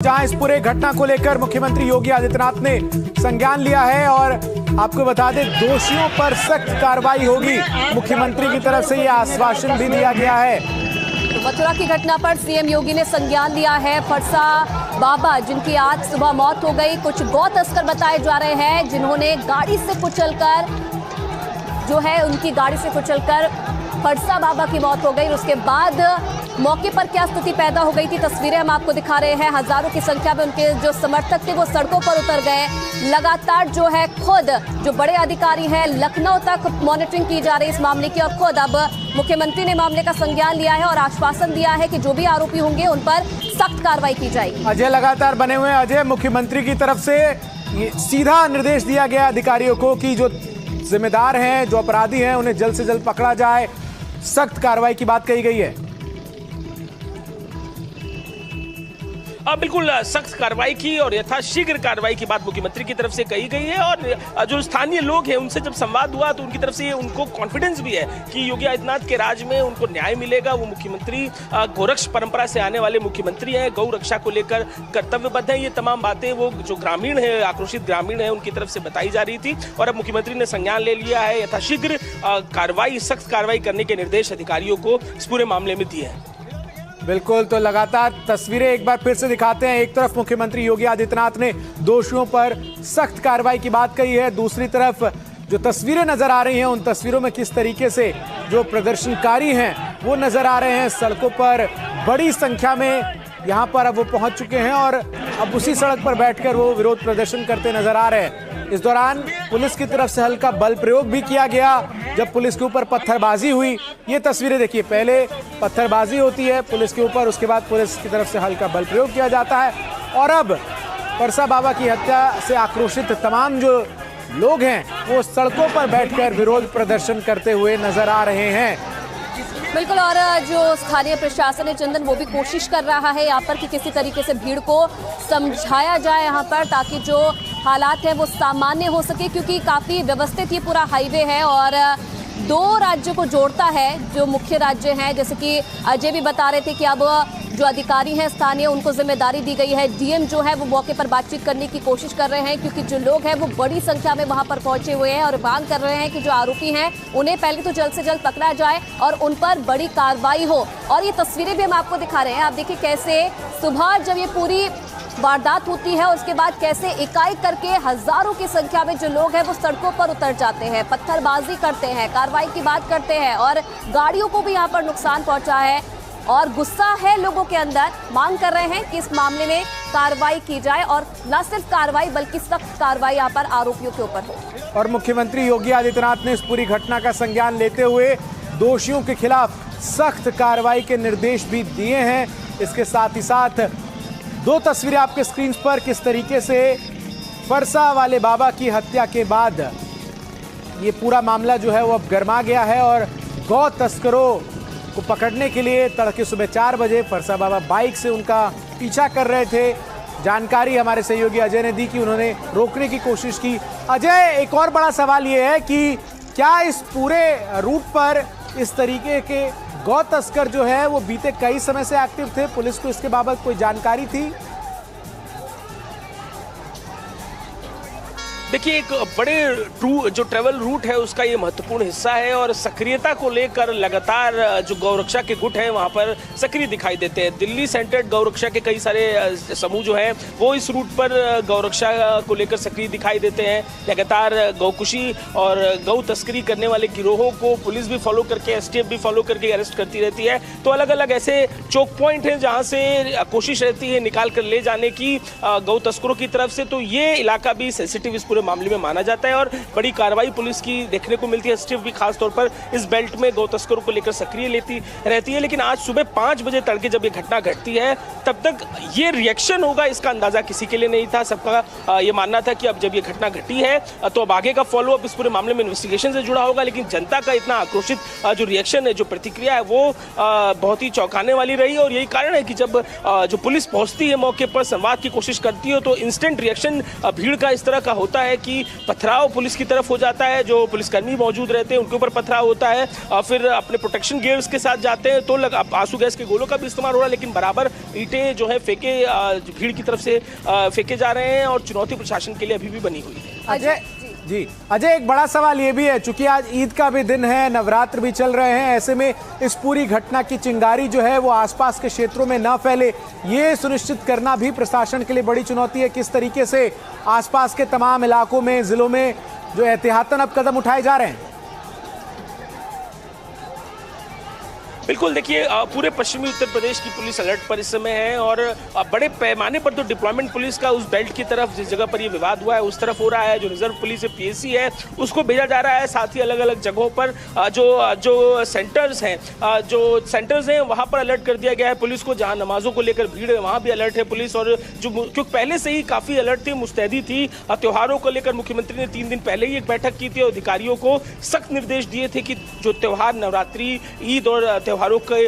जहां इस पूरे घटना को लेकर मुख्यमंत्री योगी आदित्यनाथ ने संज्ञान लिया है और आपको बता दें दोषियों पर सख्त कार्रवाई होगी। मुख्यमंत्री की तरफ से यह आश्वासन भी दिया गया है। तो मथुरा की घटना पर सीएम योगी ने संज्ञान लिया है। फरसा बाबा जिनकी आज सुबह मौत हो गई, कुछ गौ तस्कर बताए जा रहे हैं जिन्होंने गाड़ी से कुचलकर उनकी गाड़ी से कुचलकर फरसा बाबा की मौत हो गई। उसके बाद मौके पर क्या स्थिति पैदा हो गई थी, तस्वीरें हम आपको दिखा रहे हैं। हजारों की संख्या में उनके जो समर्थक थे वो सड़कों पर उतर गए। लगातार खुद जो बड़े अधिकारी हैं लखनऊ तक मॉनिटरिंग की जा रही है इस मामले की, और खुद अब मुख्यमंत्री ने मामले का संज्ञान लिया है और आश्वासन दिया है कि जो भी आरोपी होंगे उन पर सख्त कार्रवाई की जाएगी। अजय लगातार बने हुए हैं। अजय, मुख्यमंत्री की तरफ से सीधा निर्देश दिया गया अधिकारियों को कि जो जिम्मेदार हैं, जो अपराधी हैं, उन्हें जल्द से जल्द पकड़ा जाए। सख्त कार्रवाई की बात कही गई है। बिल्कुल सख्त कार्रवाई की और यथाशीघ्र कार्रवाई की बात मुख्यमंत्री की तरफ से कही गई है। और जो स्थानीय लोग हैं उनसे जब संवाद हुआ तो उनकी तरफ से उनको कॉन्फिडेंस भी है कि योगी आदित्यनाथ के राज में उनको न्याय मिलेगा। वो मुख्यमंत्री गोरक्ष परंपरा से आने वाले मुख्यमंत्री हैं, गौ रक्षा को लेकर कर्तव्यबद्ध हैं। ये तमाम बातें वो जो ग्रामीण है, आक्रोशित ग्रामीण है, उनकी तरफ से बताई जा रही थी और अब मुख्यमंत्री ने संज्ञान ले लिया है। यथाशीघ्र कार्रवाई, सख्त कार्रवाई करने के निर्देश अधिकारियों को इस पूरे मामले में दिए हैं। बिल्कुल, तो लगातार तस्वीरें एक बार फिर से दिखाते हैं। एक तरफ मुख्यमंत्री योगी आदित्यनाथ ने दोषियों पर सख्त कार्रवाई की बात कही है, दूसरी तरफ जो तस्वीरें नजर आ रही हैं उन तस्वीरों में किस तरीके से जो प्रदर्शनकारी हैं वो नजर आ रहे हैं। सड़कों पर बड़ी संख्या में यहाँ पर अब वो पहुंच चुके हैं और अब उसी सड़क पर बैठकर वो विरोध प्रदर्शन करते नजर आ रहे हैं। इस दौरान पुलिस की तरफ से हल्का बल प्रयोग भी किया गया जब पुलिस के ऊपर पत्थरबाजी हुई। ये तस्वीरें देखिए, पहले पत्थरबाजी होती है पुलिस के ऊपर, उसके बाद पुलिस की तरफ से हल्का बल प्रयोग किया जाता है और अब फरसा बाबा की हत्या से आक्रोशित तमाम जो लोग हैं वो सड़कों पर बैठकर विरोध प्रदर्शन करते हुए नजर आ रहे हैं। बिल्कुल, और जो स्थानीय प्रशासन है चंदन, वो भी कोशिश कर रहा है यहाँ पर कि किसी तरीके से भीड़ को समझाया जाए यहाँ पर, ताकि जो हालात हैं वो सामान्य हो सके, क्योंकि काफ़ी व्यवस्थित ये पूरा हाईवे है और दो राज्यों को जोड़ता है जो मुख्य राज्य हैं। जैसे कि अजय भी बता रहे थे कि अब जो अधिकारी हैं स्थानीय उनको जिम्मेदारी दी गई है। डीएम जो है वो मौके पर बातचीत करने की कोशिश कर रहे हैं, क्योंकि जो लोग हैं वो बड़ी संख्या में वहां पर पहुंचे हुए हैं और मांग कर रहे हैं कि जो आरोपी हैं उन्हें पहले तो जल्द से जल्द पकड़ा जाए और उन पर बड़ी कार्रवाई हो। और ये तस्वीरें भी हम आपको दिखा रहे हैं। आप देखिए कैसे सुबह जब ये पूरी वारदात होती है उसके बाद कैसे एकाएक करके हजारों की संख्या में जो लोग हैं वो सड़कों पर उतर जाते हैं, पत्थरबाजी करते हैं, कार्रवाई की बात करते हैं और गाड़ियों को भी यहाँ पर नुकसान पहुंचा है और गुस्सा है लोगों के अंदर। मांग कर रहे हैं कि इस मामले में कार्रवाई की जाए और न सिर्फ कार्रवाई बल्कि सख्त कार्रवाई यहाँ पर आरोपियों के ऊपर हो। और मुख्यमंत्री योगी आदित्यनाथ ने इस पूरी घटना का संज्ञान लेते हुए दोषियों के खिलाफ सख्त कार्रवाई के निर्देश भी दिए हैं। इसके साथ ही साथ दो तस्वीरें आपके स्क्रीन पर किस तरीके से फरसा वाले बाबा की हत्या के बाद ये पूरा मामला जो है वो अब गर्मा गया है और गौ तस्करों को पकड़ने के लिए तड़के सुबह 4 बजे फरसा बाबा बाइक से उनका पीछा कर रहे थे। जानकारी हमारे सहयोगी अजय ने दी कि उन्होंने रोकने की कोशिश की। अजय, एक और बड़ा सवाल ये है कि क्या इस पूरे रूट पर इस तरीके के गौ तस्कर जो है वो बीते कई समय से एक्टिव थे? पुलिस को इसके बाबत कोई जानकारी थी? देखिए, एक बड़े जो ट्रेवल रूट है उसका ये महत्वपूर्ण हिस्सा है और सक्रियता को लेकर लगातार जो गौरक्षा के गुट हैं वहाँ पर सक्रिय दिखाई देते हैं। दिल्ली सेंटर्ड गौरक्षा के कई सारे समूह जो हैं वो इस रूट पर गौरक्षा को लेकर सक्रिय दिखाई देते हैं। लगातार गौकुशी और गौ तस्करी करने वाले गिरोहों को पुलिस भी फॉलो करके, एसटीएफ भी फॉलो करके अरेस्ट करती रहती है। तो अलग अलग ऐसे चौक पॉइंट हैं जहाँ से कोशिश रहती है निकाल कर ले जाने की गौ तस्करों की तरफ से। तो ये इलाका भी सेंसिटिव इस मामले में माना जाता है और बड़ी कार्रवाई पुलिस की देखने को मिलती है। एसटीएफ भी खास तौर पर इस बेल्ट में गौ तस्करों को लेकर सक्रिय लेती रहती है। लेकिन आज सुबह 5 बजे तड़के जब ये घटना घटती है तब तक ये रिएक्शन होगा इसका अंदाजा किसी के लिए नहीं था। सबका ये मानना था कि अब जब ये घटना घटी है तो अब आगे का फॉलोअप इस पूरे मामले में इन्वेस्टिगेशन से जुड़ा होगा। लेकिन जनता का इतना आक्रोशित जो रिएक्शन है, जो प्रतिक्रिया है, वो बहुत ही चौंकाने वाली रही और यही कारण है कि जब जो पुलिस पहुंचती है मौके पर, संवाद की कोशिश करती है तो इंस्टेंट रिएक्शन भीड़ का इस तरह का होता है है कि पथराव पुलिस की तरफ हो जाता है, जो पुलिसकर्मी मौजूद रहते हैं उनके ऊपर पथराव होता है, और फिर अपने प्रोटेक्शन गियर्स के साथ जाते हैं तो आंसू गैस के गोलों का भी इस्तेमाल हो रहा है, लेकिन बराबर ईंटें जो है भीड़ की तरफ से फेंके जा रहे हैं और चुनौती प्रशासन के लिए अभी भी बनी हुई है। अजय जी, अजय एक बड़ा सवाल ये भी है, चूंकि आज ईद का भी दिन है, नवरात्र भी चल रहे हैं, ऐसे में इस पूरी घटना की चिंगारी जो है वो आसपास के क्षेत्रों में न फैले, ये सुनिश्चित करना भी प्रशासन के लिए बड़ी चुनौती है। किस तरीके से आसपास के तमाम इलाकों में, जिलों में जो एहतियातन अब कदम उठाए जा रहे हैं? बिल्कुल, देखिए पूरे पश्चिमी उत्तर प्रदेश की पुलिस अलर्ट पर इस समय है और बड़े पैमाने पर तो डिप्लॉयमेंट पुलिस का उस बेल्ट की तरफ, जिस जगह पर ये विवाद हुआ है उस तरफ हो रहा है। जो रिजर्व पुलिस है, पीएसी है, उसको भेजा जा रहा है। साथ ही अलग अलग जगहों पर जो सेंटर्स हैं वहाँ पर अलर्ट कर दिया गया है पुलिस को। जहाँ नमाजों को लेकर भीड़ है वहाँ भी अलर्ट है पुलिस, और जो क्योंकि पहले से ही काफ़ी अलर्ट थी, मुस्तैदी थी। त्योहारों को लेकर मुख्यमंत्री ने 3 दिन पहले ही एक बैठक की थी और अधिकारियों को सख्त निर्देश दिए थे कि जो त्यौहार, नवरात्रि, ईद और त्योहारों के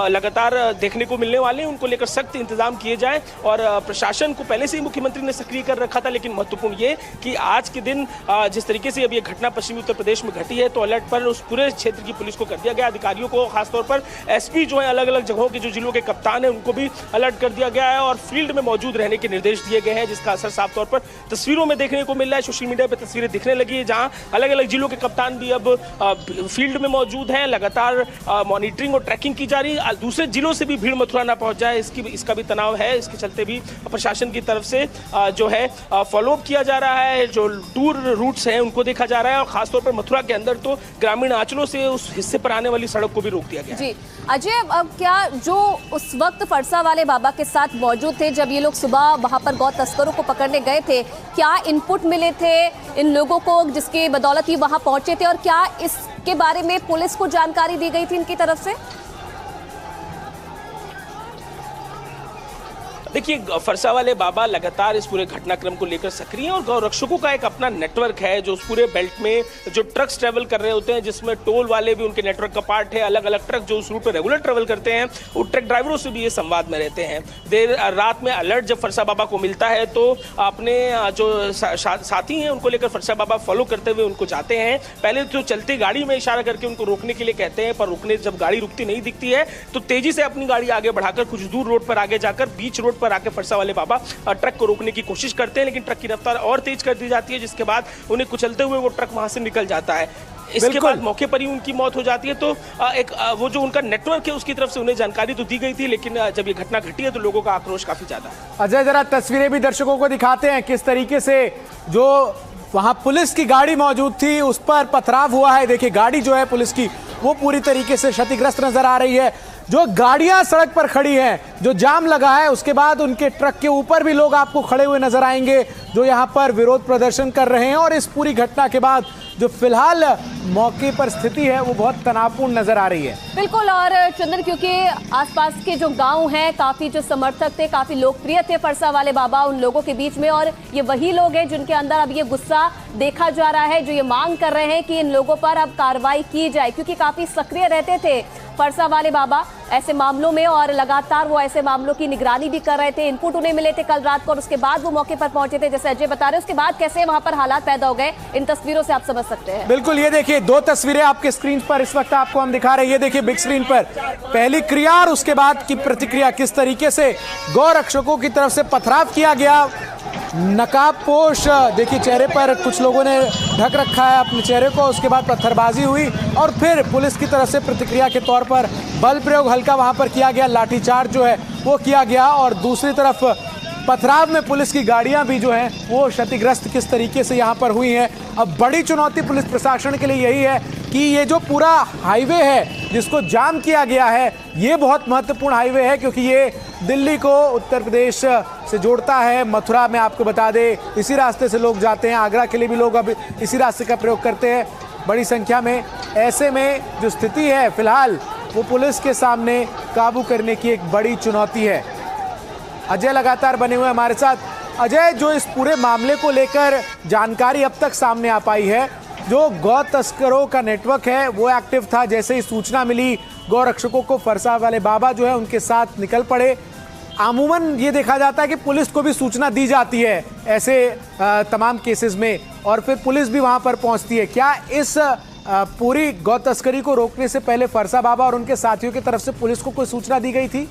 लगातार देखने को मिलने वाले हैं, उनको लेकर सख्त इंतजाम किए जाएं। और प्रशासन को पहले से ही मुख्यमंत्री ने सक्रिय कर रखा था, लेकिन महत्वपूर्ण ये कि आज के दिन जिस तरीके से अब ये घटना पश्चिमी उत्तर प्रदेश में घटी है, तो अलर्ट पर उस पूरे क्षेत्र की पुलिस को कर दिया गया। अधिकारियों को, खासतौर पर एसपी जो है, अलग अलग जगहों के जो जिलों के कप्तान हैं, उनको भी अलर्ट कर दिया गया है और फील्ड में मौजूद रहने के निर्देश दिए गए हैं, जिसका असर साफ तौर पर तस्वीरों में देखने को मिल रहा है। सोशल मीडिया पर तस्वीरें दिखने लगी है जहां अलग अलग जिलों के कप्तान भी अब फील्ड में मौजूद हैं। लगातार मॉनिटरिंग और ट्रैकिंग की जा रही है। दूसरे जिलों से भी भीड़ मथुरा ना पहुंच जाए, इसका भी तनाव है। इसके चलते भी प्रशासन की तरफ से जो है फॉलोअप किया जा रहा है। जो टूर रूट्स हैं उनको देखा जा रहा है और खासतौर पर मथुरा के अंदर तो ग्रामीण आंचलों से उस हिस्से पर आने वाली सड़क को भी रोक दिया गया। जी अजय, अब क्या जो उस वक्त फरसा वाले बाबा के साथ मौजूद थे, जब ये लोग सुबह वहां पर गौ तस्करों को पकड़ने गए थे, क्या इनपुट मिले थे इन लोगों को जिसकी बदौलत ही वहां पहुंचे थे, और क्या इसके बारे में पुलिस को जानकारी दी गई थी इनकी तरफ से? देखिए, फरसा वाले बाबा लगातार इस पूरे घटनाक्रम को लेकर सक्रिय हैं और गौरक्षकों का एक अपना नेटवर्क है जो उस पूरे बेल्ट में जो ट्रक्स ट्रेवल कर रहे होते हैं, जिसमें टोल वाले भी उनके नेटवर्क का पार्ट है। अलग अलग ट्रक जो उस रूट पर रेगुलर ट्रेवल करते हैं, वो ट्रक ड्राइवरों से भी ये संवाद में रहते हैं। देर रात में अलर्ट जब फरसा बाबा को मिलता है तो अपने जो साथी हैं उनको लेकर फरसा बाबा फॉलो करते हुए उनको जाते हैं। पहले तो चलती गाड़ी में इशारा करके उनको रोकने के लिए कहते हैं, पर जब गाड़ी रुकती नहीं दिखती है तो तेजी से अपनी गाड़ी आगे बढ़ाकर कुछ दूर रोड पर आगे जाकर बीच रोड पर आके फरसा वाले बाबा ट्रक को रोकने की कोशिश करते हैं, लेकिन ट्रक की रफ्तार और तेज कर दी जाती है, जिसके बाद उन्हें कुचलते हुए वो ट्रक वहां से निकल जाता है। इसके बाद मौके पर ही उनकी मौत हो जाती है। तो वो जो उनका नेटवर्क है उसकी तरफ से उन्हें जानकारी तो दी गई थी, लेकिन जब ये घटना घटी है तो लोगों का आक्रोश काफी ज्यादा है। अजय, जरा तस्वीरें भी दर्शकों को दिखाते हैं किस तरीके से जो वहां पुलिस की गाड़ी मौजूद थी उस पर पथराव हुआ है। देखिए, गाड़ी जो है पुलिस की वो पूरी तरीके से क्षतिग्रस्त नजर आ रही है। जो गाड़ियां सड़क पर खड़ी हैं, जो जाम लगा है, उसके बाद उनके ट्रक के ऊपर भी लोग आपको खड़े हुए नजर आएंगे जो यहां पर विरोध प्रदर्शन कर रहे हैं। और इस पूरी घटना के बाद जो फिलहाल मौके पर स्थिति है वो बहुत तनावपूर्ण नजर आ रही है। बिल्कुल, और चंदन, क्योंकि आसपास के जो गांव हैं, काफी जो समर्थक थे, काफी लोकप्रिय थे फरसा वाले बाबा उन लोगों के बीच में, और ये वही लोग हैं जिनके अंदर अब ये गुस्सा देखा जा रहा है, जो ये मांग कर रहे हैं कि इन लोगों पर अब कार्रवाई की जाए, क्योंकि काफी सक्रिय रहते थे फरसा वाले बाबा ऐसे मामलों में, और लगातार वो ऐसे मामलों की निगरानी भी कर रहे थे। इनपुट उन्हें मिले थे कल रात को और उसके बाद वो मौके पर पहुंचे थे, जैसे अजय बता रहे। उसके बाद कैसे वहां पर हालात पैदा हो गए, इन तस्वीरों से आप समझ सकते हैं। बिल्कुल, ये देखिए 2 तस्वीरें आपके स्क्रीन पर इस वक्त आपको हम दिखा रहे हैं। ये देखिए बिग स्क्रीन पर पहली क्रिया और उसके बाद की प्रतिक्रिया, किस तरीके से गौ रक्षकों की तरफ से पथराव किया गया। नकाबपोश देखिए चेहरे पर कुछ लोगों ने ढक रखा है अपने चेहरे को, उसके बाद पत्थरबाजी हुई और फिर पुलिस की तरफ से प्रतिक्रिया के तौर पर बल प्रयोग हल्का वहां पर किया गया, लाठीचार्ज जो है वो किया गया। और दूसरी तरफ पथराव में पुलिस की गाड़ियां भी जो हैं वो क्षतिग्रस्त किस तरीके से यहां पर हुई हैं। अब बड़ी चुनौती पुलिस प्रशासन के लिए यही है कि ये जो पूरा हाईवे है जिसको जाम किया गया है, ये बहुत महत्वपूर्ण हाईवे है क्योंकि ये दिल्ली को उत्तर प्रदेश से जोड़ता है। मथुरा में आपको बता दें इसी रास्ते से लोग जाते हैं, आगरा के लिए भी लोग अब इसी रास्ते का प्रयोग करते हैं बड़ी संख्या में। ऐसे में जो स्थिति है फिलहाल वो पुलिस के सामने काबू करने की एक बड़ी चुनौती है। अजय लगातार बने हुए हमारे साथ। अजय, जो इस पूरे मामले को लेकर जानकारी अब तक सामने आ पाई है, जो गौ तस्करों का नेटवर्क है वो एक्टिव था, जैसे ही सूचना मिली गौ रक्षकों को फरसा वाले बाबा जो है उनके साथ निकल पड़े। अमूमन ये देखा जाता है कि पुलिस को भी सूचना दी जाती है ऐसे तमाम केसेस में और फिर पुलिस भी वहां पर पहुंचती है। क्या इस पूरी गौ तस्करी को रोकने से पहले फरसा बाबा और उनके साथियों की तरफ से पुलिस को कोई सूचना दी गई थी?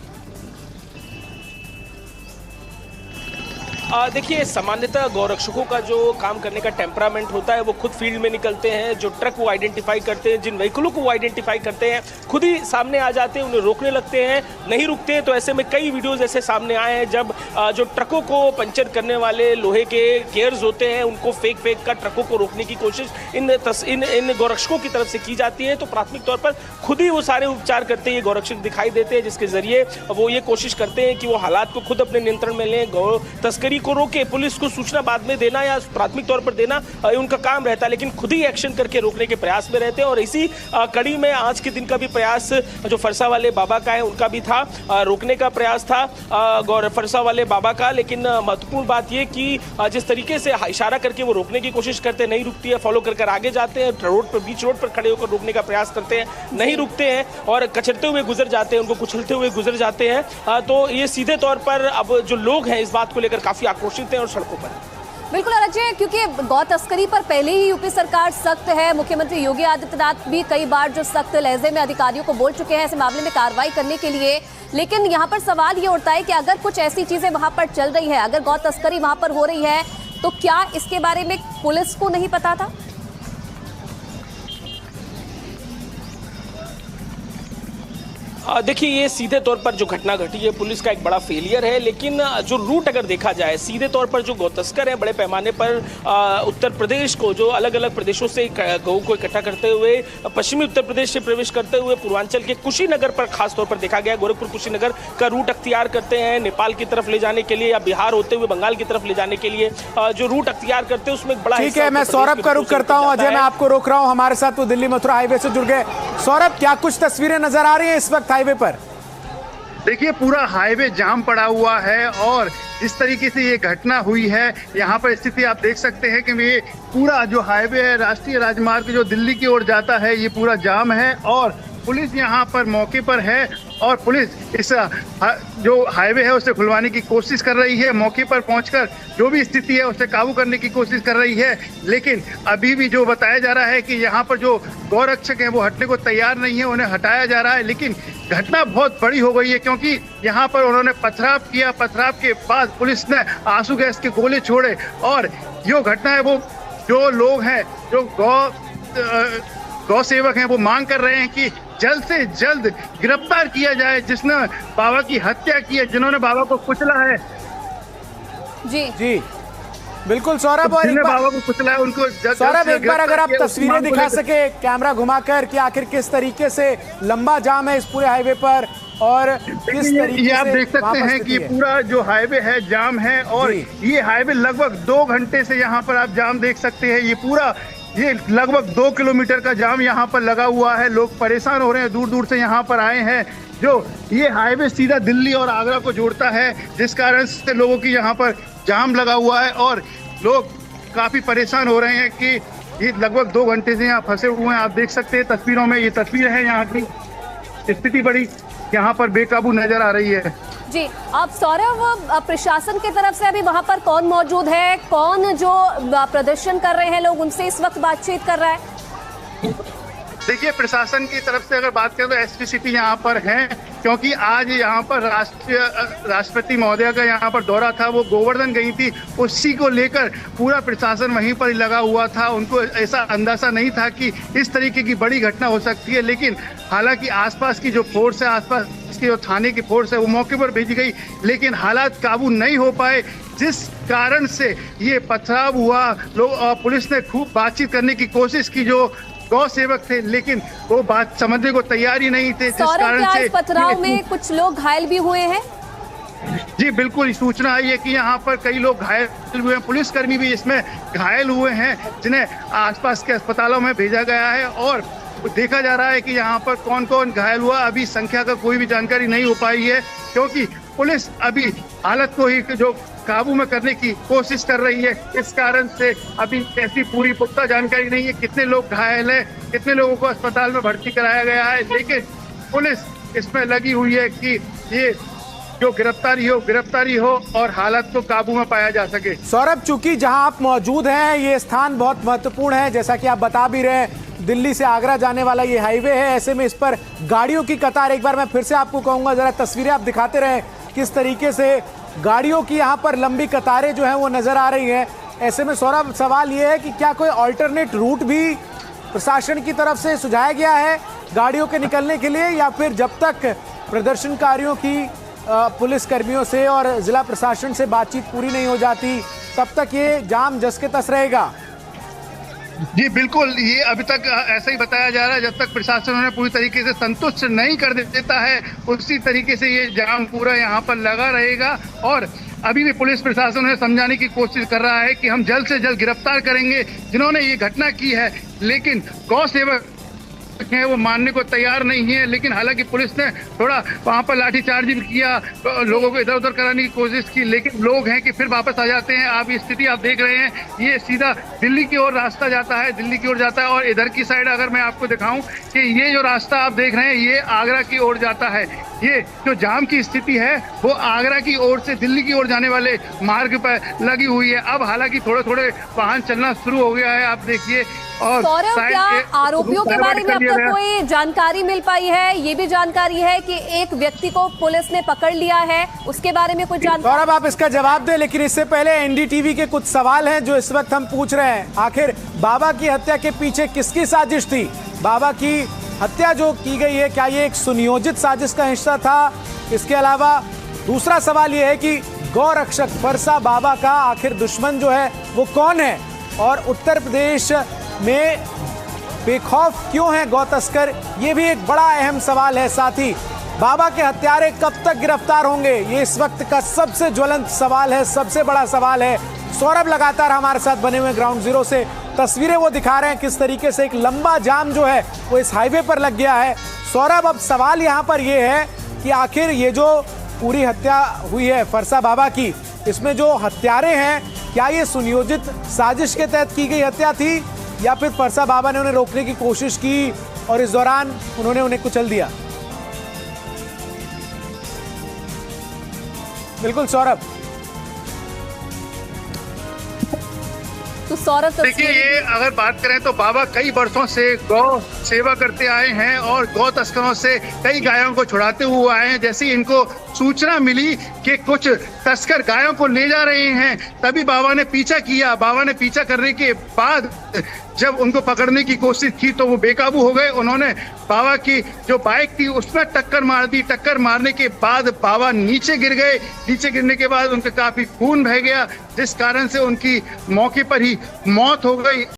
देखिए, सामान्यतः गौरक्षकों का जो काम करने का टेम्परामेंट होता है वो खुद फील्ड में निकलते हैं, जो ट्रक वो आइडेंटिफाई करते हैं, जिन व्हीकलों को वो आइडेंटिफाई करते हैं, खुद ही सामने आ जाते हैं, उन्हें रोकने लगते हैं, नहीं रुकते। तो ऐसे में कई वीडियोस ऐसे सामने आए हैं जब जो ट्रकों को पंचर करने वाले लोहे के गेयर्स होते हैं उनको फेंक कर ट्रकों को रोकने की कोशिश इन गौरक्षकों की तरफ से की जाती है। तो प्राथमिक तौर पर खुद ही वो सारे उपचार करते हैं, ये गौरक्षक दिखाई देते हैं, जिसके जरिए वो ये कोशिश करते हैं कि वो हालात को खुद अपने नियंत्रण में लें, गौ तस्करी को रोके। पुलिस को सूचना बाद में देना या प्राथमिक तौर पर देना उनका काम रहता है, लेकिन खुद ही एक्शन करके रोकने के प्रयास में रहते हैं। और इसी कड़ी में आज के दिन का भी प्रयास जो फरसा वाले बाबा का है उनका भी था, रोकने का प्रयास था फरसा वाले बाबा का। लेकिन महत्वपूर्ण बात यह कि जिस तरीके से इशारा करके वो रोकने की कोशिश करते हैं, नहीं रुकती है, फॉलो कर आगे जाते हैं, रोड पर बीच रोड पर खड़े होकर रोकने का प्रयास करते हैं, नहीं रुकते हैं और कचरते हुए गुजर जाते हैं, उनको कुचलते हुए गुजर जाते हैं। तो ये सीधे तौर पर अब जो लोग हैं इस बात को लेकर काफी आक्रोशित हैं और सड़कों पर। बिल्कुल अजय, क्योंकि गौ तस्करी पर पहले ही यूपी सरकार सख्त है, मुख्यमंत्री योगी आदित्यनाथ भी कई बार जो सख्त लहजे में अधिकारियों को बोल चुके हैं इस मामले में कार्रवाई करने के लिए। लेकिन यहाँ पर सवाल ये उठता है कि अगर कुछ ऐसी चीजें वहां पर चल रही है, अगर गौ तस्करी वहां पर हो रही है, तो क्या इसके बारे में पुलिस को नहीं पता था? देखिए, ये सीधे तौर पर जो घटना घटी है पुलिस का एक बड़ा फेलियर है। लेकिन जो रूट अगर देखा जाए, सीधे तौर पर जो गौ तस्कर हैं बड़े पैमाने पर उत्तर प्रदेश को, जो अलग अलग प्रदेशों से गौ को इकट्ठा करते हुए पश्चिमी उत्तर प्रदेश से प्रवेश करते हुए पूर्वांचल के कुशीनगर पर खास तौर पर देखा गया, गोरखपुर कुशीनगर का रूट अख्तियार करते हैं नेपाल की तरफ ले जाने के लिए या बिहार होते हुए बंगाल की तरफ ले जाने के लिए जो रूट अख्तियार करते हैं उसमें बड़ा। ठीक है, मैं सौरभ का रुख करता हूँ। अजय, मैं आपको रोक रहा हूँ, हमारे साथ वो दिल्ली मथुरा हाईवे से जुड़ गए। सौरभ, क्या कुछ तस्वीरें नजर आ रही है इस वक्त हाईवे पर? देखिए, पूरा हाईवे जाम पड़ा हुआ है और जिस तरीके से ये घटना हुई है, यहाँ पर स्थिति आप देख सकते हैं कि ये पूरा जो हाईवे है, राष्ट्रीय राजमार्ग जो दिल्ली की ओर जाता है, ये पूरा जाम है और पुलिस यहाँ पर मौके पर है और पुलिस इस जो हाईवे है उसे खुलवाने की कोशिश कर रही है। मौके पर पहुंचकर जो भी स्थिति है उसे काबू करने की कोशिश कर रही है। लेकिन अभी भी जो बताया जा रहा है कि यहाँ पर जो गौरक्षक हैं वो हटने को तैयार नहीं है, उन्हें हटाया जा रहा है। लेकिन घटना बहुत बड़ी हो गई है क्योंकि यहाँ पर उन्होंने पथराव किया, पथराव के बाद पुलिस ने आंसू गैस के गोले छोड़े और जो घटना है वो जो लोग हैं, जो गौ सेवक हैं, वो मांग कर रहे हैं कि जल्द से जल्द गिरफ्तार किया जाए जिसने बाबा की हत्या की है, जिन्होंने बाबा को कुचला है। जी जी बिल्कुल सौरभ, और बाबा को कुचला है उनको। सौरभ, एक बार अगर आप तस्वीरें दिखा सके कैमरा घुमाकर कि आखिर किस तरीके से लंबा जाम है इस पूरे हाईवे पर और किस तरीके से आप देख सकते हैं कि पूरा जो हाईवे है जाम है और ये हाईवे लगभग 2 घंटे से यहाँ पर आप जाम देख सकते हैं। ये लगभग 2 किलोमीटर का जाम यहाँ पर लगा हुआ है। लोग परेशान हो रहे हैं, दूर दूर से यहाँ पर आए हैं। जो ये हाईवे सीधा दिल्ली और आगरा को जोड़ता है, जिस कारण से लोगों की यहाँ पर जाम लगा हुआ है और लोग काफी परेशान हो रहे हैं कि ये लगभग 2 घंटे से यहाँ फंसे हुए हैं। आप देख सकते हैं तस्वीरों में, ये तस्वीर है यहाँ की। स्थिति बड़ी यहाँ पर बेकाबू नजर आ रही है। जी, आप सौरभ, प्रशासन की तरफ से अभी वहां पर कौन मौजूद है, कौन जो प्रदर्शन कर रहे हैं लोग, उनसे इस वक्त बातचीत कर रहा है? देखिए, प्रशासन की तरफ से अगर बात करें तो एसपी सिटी यहाँ पर हैं क्योंकि आज यहाँ पर राष्ट्रपति महोदय का यहाँ पर दौरा था, वो गोवर्धन गई थी, उसी को लेकर पूरा प्रशासन वहीं पर लगा हुआ था। उनको ऐसा अंदाजा नहीं था कि इस तरीके की बड़ी घटना हो सकती है। लेकिन हालांकि आसपास की जो फोर्स है, आसपास की जो थाने की फोर्स है, वो मौके पर भेजी गई, लेकिन हालात काबू नहीं हो पाए, जिस कारण से ये पथराव हुआ। पुलिस ने खूब बातचीत करने की कोशिश की जो गौ सेवक थे, लेकिन वो बात समझने को तैयार ही नहीं थे, जिस कारण से पथराव में कुछ लोग घायल भी हुए हैं। जी बिल्कुल, सूचना आई है कि यहाँ पर कई लोग घायल हुए हैं, पुलिसकर्मी भी इसमें घायल हुए हैं, जिन्हें आसपास के अस्पतालों में भेजा गया है और देखा जा रहा है कि यहाँ पर कौन कौन घायल हुआ। अभी संख्या का कोई भी जानकारी नहीं हो पाई है क्योंकि पुलिस अभी हालत को ही जो काबू में करने की कोशिश कर रही है। इस कारण से अभी ऐसी पूरी पुख्ता जानकारी नहीं है कितने लोग घायल हैं, कितने लोगों को अस्पताल में भर्ती कराया गया है। लेकिन पुलिस इसमें लगी हुई है कि ये जो गिरफ्तारी हो और हालात को काबू में पाया जा सके। सौरभ, चूंकि जहां आप मौजूद हैं ये स्थान बहुत महत्वपूर्ण है, जैसा कि आप बता भी रहे हैं, दिल्ली से आगरा जाने वाला ये हाईवे है, ऐसे में इस पर गाड़ियों की कतार, एक बार मैं फिर से आपको कहूंगा जरा तस्वीरें आप दिखाते रहे किस तरीके से गाड़ियों की यहाँ पर लंबी कतारें जो है वो नजर आ रही हैं। ऐसे में सौरभ, सवाल ये है कि क्या कोई अल्टरनेट रूट भी प्रशासन की तरफ से सुझाया गया है गाड़ियों के निकलने के लिए, या फिर जब तक प्रदर्शनकारियों की पुलिस कर्मियों से और जिला प्रशासन से बातचीत पूरी नहीं हो जाती तब तक ये जाम जस के तस रहेगा? जी बिल्कुल, ये अभी तक ऐसा ही बताया जा रहा है। जब तक प्रशासन उन्हें पूरी तरीके से संतुष्ट नहीं कर देता है उसी तरीके से ये जाम पूरा यहाँ पर लगा रहेगा। और अभी भी पुलिस प्रशासन उन्हें समझाने की कोशिश कर रहा है कि हम जल्द से जल्द गिरफ्तार करेंगे जिन्होंने ये घटना की है, लेकिन गौ सेवक हैं वो मानने को तैयार नहीं है। लेकिन हालांकि पुलिस ने थोड़ा वहां पर लाठीचार्ज भी किया, लोगों को इधर उधर कराने की कोशिश की, लेकिन लोग हैं कि फिर वापस आ जाते हैं। आप स्थिति आप देख रहे हैं, ये सीधा दिल्ली की ओर रास्ता जाता है, दिल्ली की ओर जाता है। और इधर की साइड अगर मैं आपको दिखाऊं कि ये जो रास्ता आप देख रहे हैं ये आगरा की ओर जाता है। ये जो जाम की स्थिति है वो आगरा की ओर से दिल्ली की ओर जाने वाले मार्ग पर लगी हुई है। अब हालांकि थोड़े थोड़े वाहन चलना शुरू हो गया है, आप देखिए। और सौरभ, क्या आरोपियों के बारे में अब तक कोई जानकारी मिल पाई है? ये भी जानकारी है कि एक व्यक्ति को पुलिस ने पकड़ लिया है, उसके बारे में कुछ जानकारी? सौरभ, आप इसका जवाब दें, लेकिन इससे पहले एनडीटीवी के कुछ सवाल हैं जो इस वक्त हम पूछ रहे हैं। आखिर बाबा की हत्या के पीछे किसकी साजिश थी? बाबा की हत्या जो की गई है, क्या ये एक सुनियोजित साजिश का हिस्सा था? इसके अलावा दूसरा सवाल ये है कि गौ रक्षक फरसा बाबा का आखिर दुश्मन जो है वो कौन है? और उत्तर प्रदेश में बेखौफ क्यों है गौ तस्कर? ये भी एक बड़ा अहम सवाल है। साथ ही बाबा के हत्यारे कब तक गिरफ्तार होंगे? ये इस वक्त का सबसे ज्वलंत सवाल है, सबसे बड़ा सवाल है। सौरभ लगातार हमारे साथ बने हुए ग्राउंड जीरो से तस्वीरें वो दिखा रहे हैं किस तरीके से एक लंबा जाम जो है वो इस हाईवे पर लग गया है। सौरभ, अब सवाल यहाँ पर ये है कि आखिर ये जो पूरी हत्या हुई है फरसा बाबा की, इसमें जो हत्यारे हैं क्या ये सुनियोजित साजिश के तहत की गई हत्या थी, या फिर फरसा बाबा ने उन्हें रोकने की कोशिश की और इस दौरान उन्होंने उन्हें कुचल दिया? बिल्कुल सौरभ। तो सौरभ, देखिए, ये अगर बात करें तो बाबा कई वर्षों से गौ सेवा करते आए हैं और गौ तस्करों से कई गायों को छुड़ाते हुए आए हैं। जैसे इनको सूचना मिली कि कुछ तस्कर गायों को ले जा रहे हैं, तभी बाबा ने पीछा किया। बाबा ने पीछा करने के बाद जब उनको पकड़ने की कोशिश की तो वो बेकाबू हो गए। उन्होंने बाबा की जो बाइक थी उसमें टक्कर मार दी। टक्कर मारने के बाद बाबा नीचे गिर गए। नीचे गिरने के बाद उनका काफी खून बह गया, जिस कारण से उनकी मौके पर ही मौत हो गई।